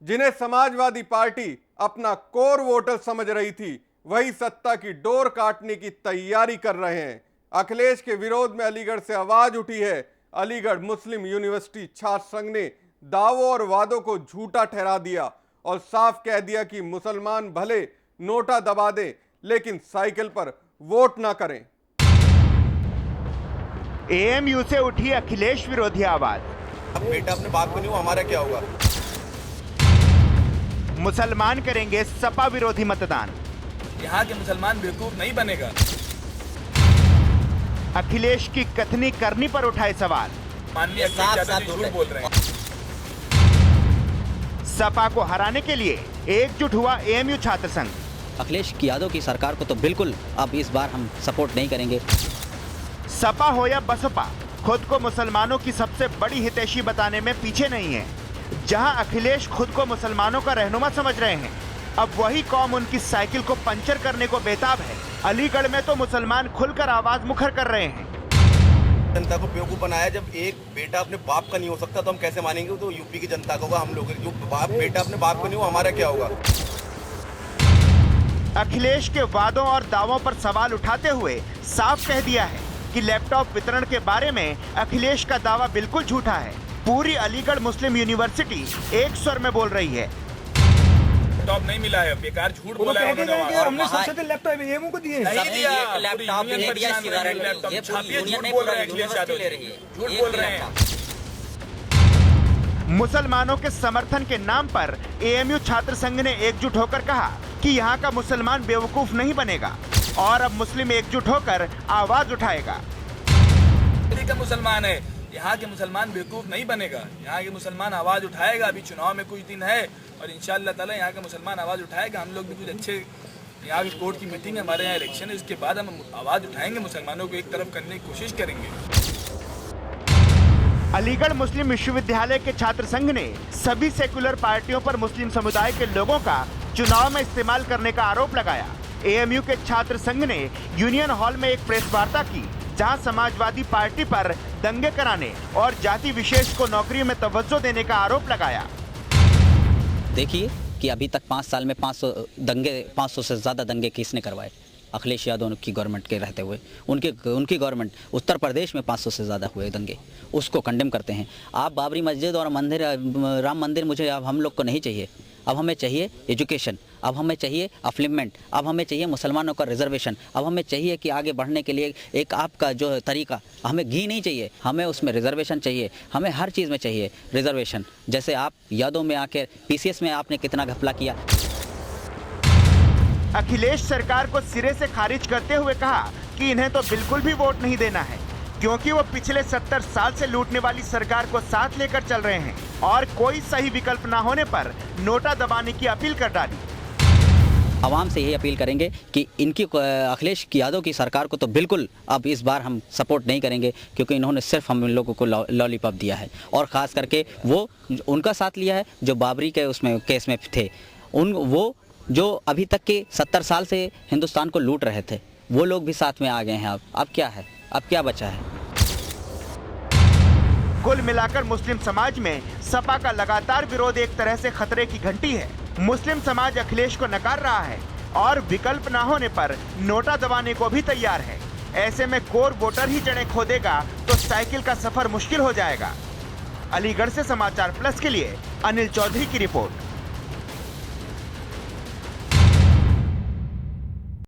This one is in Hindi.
जिन्हें समाजवादी पार्टी अपना कोर वोटर समझ रही थी, वही सत्ता की डोर काटने की तैयारी कर रहे हैं। अखिलेश के विरोध में अलीगढ़ से आवाज उठी है। अलीगढ़ मुस्लिम यूनिवर्सिटी छात्र संघ ने दावों और वादों को झूठा ठहरा दिया और साफ कह दिया कि मुसलमान भले नोटा दबा दें, लेकिन साइकिल पर वोट ना करें। एएमयू से उठी अखिलेश विरोधी आवाज। अब बेटा अपने बाप को नहीं हो, हमारा क्या होगा? मुसलमान करेंगे सपा विरोधी मतदान। यहाँ के मुसलमान बेवकूफ नहीं बनेगा। अखिलेश की कथनी करनी पर उठाए सवाल। माननीय अखिलेश यादव झूठ बोल रहे हैं। सपा को हराने के लिए एकजुट हुआ एएमयू छात्र संघ। अखिलेश यादव की सरकार को तो बिल्कुल अब इस बार हम सपोर्ट नहीं करेंगे। सपा हो या बसपा, खुद को मुसलमानों की सबसे बड़ी हितैषी बताने में पीछे नहीं है। जहां अखिलेश खुद को मुसलमानों का रहनुमा समझ रहे हैं, अब वही कौम उनकी साइकिल को पंचर करने को बेताब है। अलीगढ़ में तो मुसलमान खुलकर आवाज मुखर कर रहे हैं। जनता को बेवकूफ बनाया। जब एक बेटा अपने बाप का नहीं हो सकता तो हम कैसे मानेंगे? तो यूपी की जनता को होगा, हम लोग जो बेटा अपने बाप को नहीं हो, हमारा क्या होगा? अखिलेश के वादों और दावों पर सवाल उठाते हुए साफ कह दिया है कि लैपटॉप वितरण के बारे में अखिलेश का दावा बिल्कुल झूठा है। पूरी अलीगढ़ मुस्लिम यूनिवर्सिटी एक स्वर में बोल रही है। लैपटॉप नहीं मिला है, बेकार झूठ बोला है उन्होंने। हमने सोचे थे लैपटॉप एएमयू को दिए। नहीं दिया, लैपटॉप झूठ बोल रहे हैं अखिलेश यादव, झूठ बोल रहे हैं। मुसलमानों के समर्थन के नाम पर एएमयू छात्र संघ ने एकजुट होकर कहा कि यहाँ का मुसलमान बेवकूफ नहीं बनेगा और अब मुस्लिम एकजुट होकर आवाज उठाएगा। का मुसलमान है, यहाँ के मुसलमान बेवकूफ नहीं बनेगा। यहाँ के मुसलमान आवाज उठाएगा। अभी चुनाव में कुछ दिन है और इंशाअल्लाह ताला यहाँ का मुसलमान आवाज उठाएगा। हम लोग भी कुछ अच्छे, यहाँ की कोर्ट की मीटिंग है, हमारे यहाँ इलेक्शन है, उसके बाद हम आवाज उठाएंगे, मुसलमानों को एक तरफ करने की कोशिश करेंगे। अलीगढ़ मुस्लिम विश्वविद्यालय के छात्र संघ ने सभी सेकुलर पार्टियों पर मुस्लिम समुदाय के लोगों का चुनाव में इस्तेमाल करने का आरोप लगाया। एएमयू के छात्र संघ ने यूनियन हॉल में एक प्रेस वार्ता की, जहां समाजवादी पार्टी पर दंगे कराने और जाति विशेष को नौकरियों में तवज्जो देने का आरोप लगाया। देखिए कि अभी तक 5 साल में 500 से ज़्यादा दंगे किसने करवाए? अखिलेश यादव की गवर्नमेंट के रहते हुए उनकी गवर्नमेंट उत्तर प्रदेश में 500 से ज़्यादा हुए दंगे, उसको कंडेम करते हैं आप। बाबरी मस्जिद और राम मंदिर मुझे अब हम लोग को नहीं चाहिए। अब हमें चाहिए एजुकेशन, अब हमें चाहिए अपलिमेंट, अब हमें चाहिए मुसलमानों का रिजर्वेशन, अब हमें चाहिए कि आगे बढ़ने के लिए एक आपका जो तरीका, हमें घी नहीं चाहिए, हमें उसमें रिजर्वेशन चाहिए, हमें हर चीज़ में चाहिए रिजर्वेशन। जैसे आप यादों में आकर पीसीएस में आपने कितना घपला किया। अखिलेश सरकार को सिरे से खारिज करते हुए कहा कि इन्हें तो बिल्कुल भी वोट नहीं देना है, क्योंकि वो पिछले 70 साल से लूटने वाली सरकार को साथ लेकर चल रहे हैं और कोई सही विकल्प ना होने पर नोटा दबाने की अपील कर डाली। आवाम से यही अपील करेंगे कि इनकी अखिलेश यादव की सरकार को तो बिल्कुल अब इस बार हम सपोर्ट नहीं करेंगे, क्योंकि इन्होंने सिर्फ हम इन लोगों को लॉलीपॉप दिया है और ख़ास करके वो उनका साथ लिया है जो बाबरी के उसमें केस में थे। वो जो अभी तक के 70 साल से हिंदुस्तान को लूट रहे थे, वो लोग भी साथ में आ गए हैं। अब क्या है, अब क्या बचा है? कुल मिलाकर मुस्लिम समाज में सपा का लगातार विरोध एक तरह से खतरे की घंटी है। मुस्लिम समाज अखिलेश को नकार रहा है और विकल्प ना होने पर नोटा दबाने को भी तैयार है। ऐसे में कोर वोटर ही जड़ें खोदेगा तो साइकिल का सफर मुश्किल हो जाएगा। अलीगढ़ से समाचार प्लस के लिए अनिल चौधरी की रिपोर्ट।